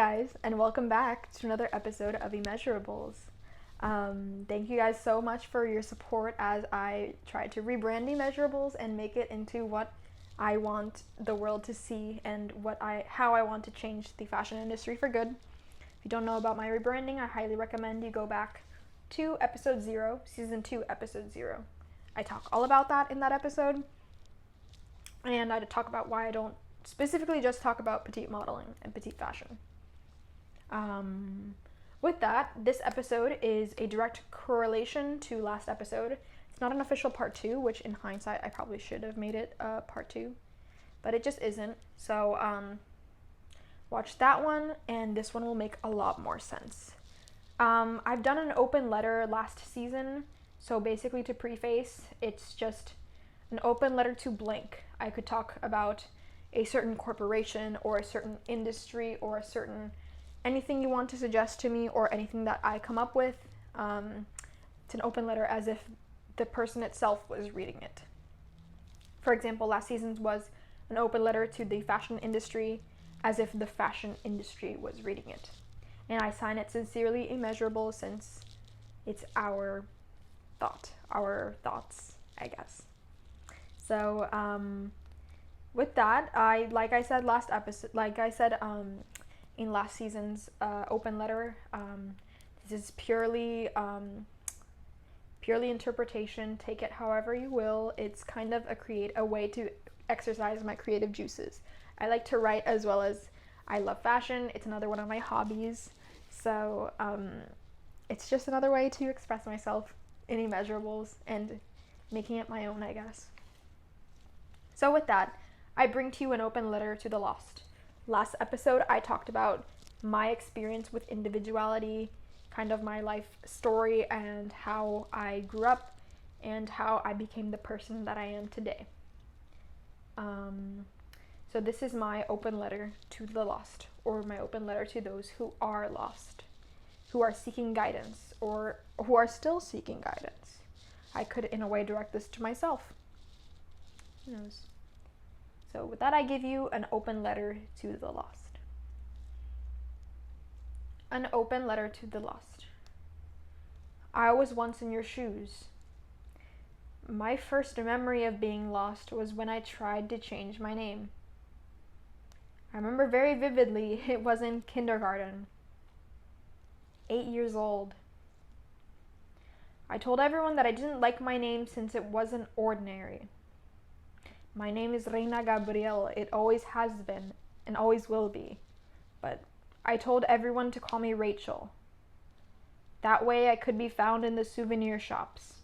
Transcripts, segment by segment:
guys, and welcome back to another episode of Immeasurables. Thank you guys so much for your support as I try to rebrand Immeasurables and make it into what I want the world to see and how I want to change the fashion industry for good. If you don't know about my rebranding, I highly recommend you go back to episode 0, season 2, episode 0. I talk all about that in that episode, and I talk about why I don't specifically just talk about petite modeling and petite fashion. With that, this episode is a direct correlation to last episode. It's not an official part 2, which in hindsight I probably should have made it part 2, but it just isn't. So watch that one, and this one will make a lot more sense. I've done an open letter last season, so basically to preface, it's just an open letter to blank. I could talk about a certain corporation or a certain industry or a certain anything you want to suggest to me or anything that I come up with. It's an open letter as if the person itself was reading it. For example, last season's was an open letter to the fashion industry as if the fashion industry was reading it. And I sign it sincerely Immeasurable since it's our thoughts, I guess. So, with that, like I said in last season's open letter, this is purely interpretation. Take it however you will. It's kind of a way to exercise my creative juices. I like to write as well as I love fashion. It's another one of my hobbies. So it's just another way to express myself in Immeasurables and making it my own, I guess. So with that, I bring to you an open letter to the lost. Last episode, I talked about my experience with individuality, kind of my life story, and how I grew up, and how I became the person that I am today. So this is my open letter to the lost, or my open letter to those who are lost, who are seeking guidance, or who are still seeking guidance. I could, in a way, direct this to myself. Who knows? So with that, I give you an open letter to the lost. An open letter to the lost. I was once in your shoes. My first memory of being lost was when I tried to change my name. I remember very vividly it was in kindergarten. 8 years old. I told everyone that I didn't like my name since it wasn't ordinary. My name is Reina Gabrielle. It always has been and always will be. But I told everyone to call me Rachel. That way I could be found in the souvenir shops.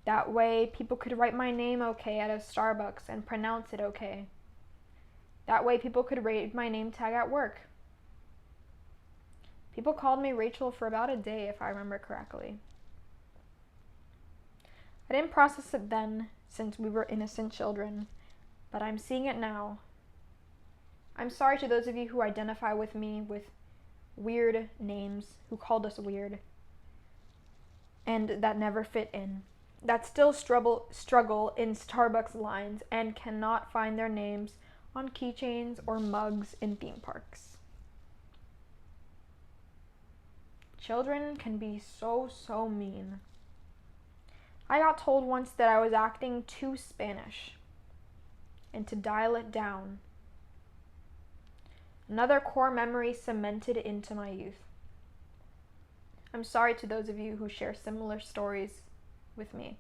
That way people could write my name okay at a Starbucks and pronounce it okay. That way people could read my name tag at work. People called me Rachel for about a day, if I remember correctly. I didn't process it then, since we were innocent children, but I'm seeing it now. I'm sorry to those of you who identify with me with weird names, who called us weird, and that never fit in, that still struggle in Starbucks lines and cannot find their names on keychains or mugs in theme parks. Children can be so mean. I got told once that I was acting too Spanish and to dial it down. Another core memory cemented into my youth. I'm sorry to those of you who share similar stories with me.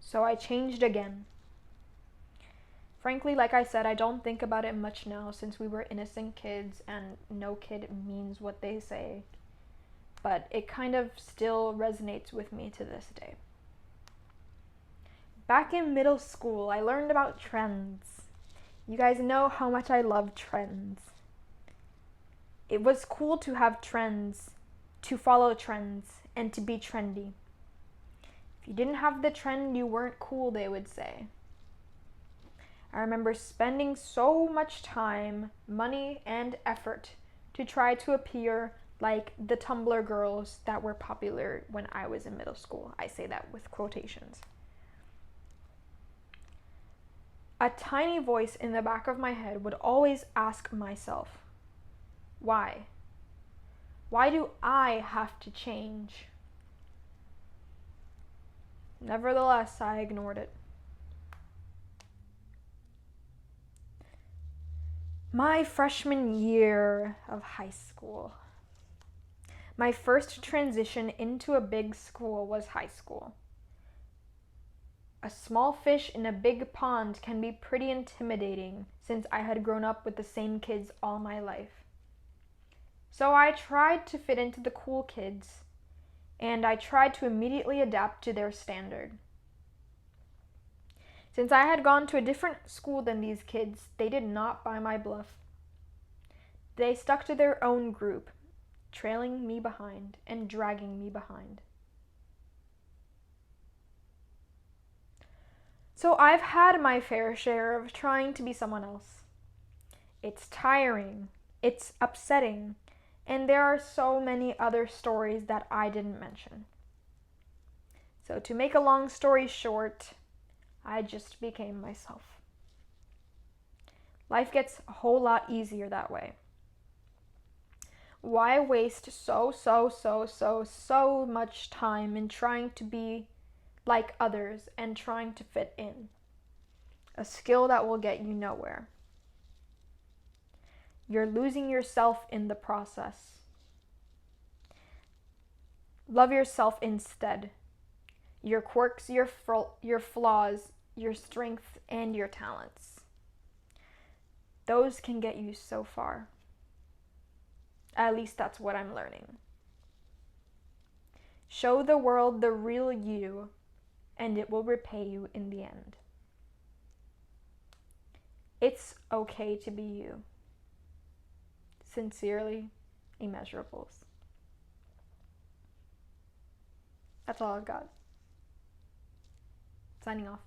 So I changed again. Frankly, like I said, I don't think about it much now since we were innocent kids and no kid means what they say. But it kind of still resonates with me to this day. Back in middle school, I learned about trends. You guys know how much I love trends. It was cool to have trends, to follow trends, and to be trendy. If you didn't have the trend, you weren't cool, they would say. I remember spending so much time, money, and effort to try to appear like the Tumblr girls that were popular when I was in middle school. I say that with quotations. a tiny voice in the back of my head would always ask myself, why? Why do I have to change? Nevertheless, I ignored it. My freshman year of high school. My first transition into a big school was high school. A small fish in a big pond can be pretty intimidating since I had grown up with the same kids all my life. So I tried to fit into the cool kids, and I tried to immediately adapt to their standard. Since I had gone to a different school than these kids, they did not buy my bluff. They stuck to their own group, trailing me behind and dragging me behind. So I've had my fair share of trying to be someone else. It's tiring, it's upsetting, and there are so many other stories that I didn't mention. So to make a long story short, I just became myself. Life gets a whole lot easier that way. Why waste so much time in trying to be like others and trying to fit in? A skill that will get you nowhere. You're losing yourself in the process. Love yourself instead. Your quirks, your flaws, your strengths, and your talents. Those can get you so far. At least that's what I'm learning. Show the world the real you, and it will repay you in the end. It's okay to be you. Sincerely, Immeasurables. That's all I've got. Signing off.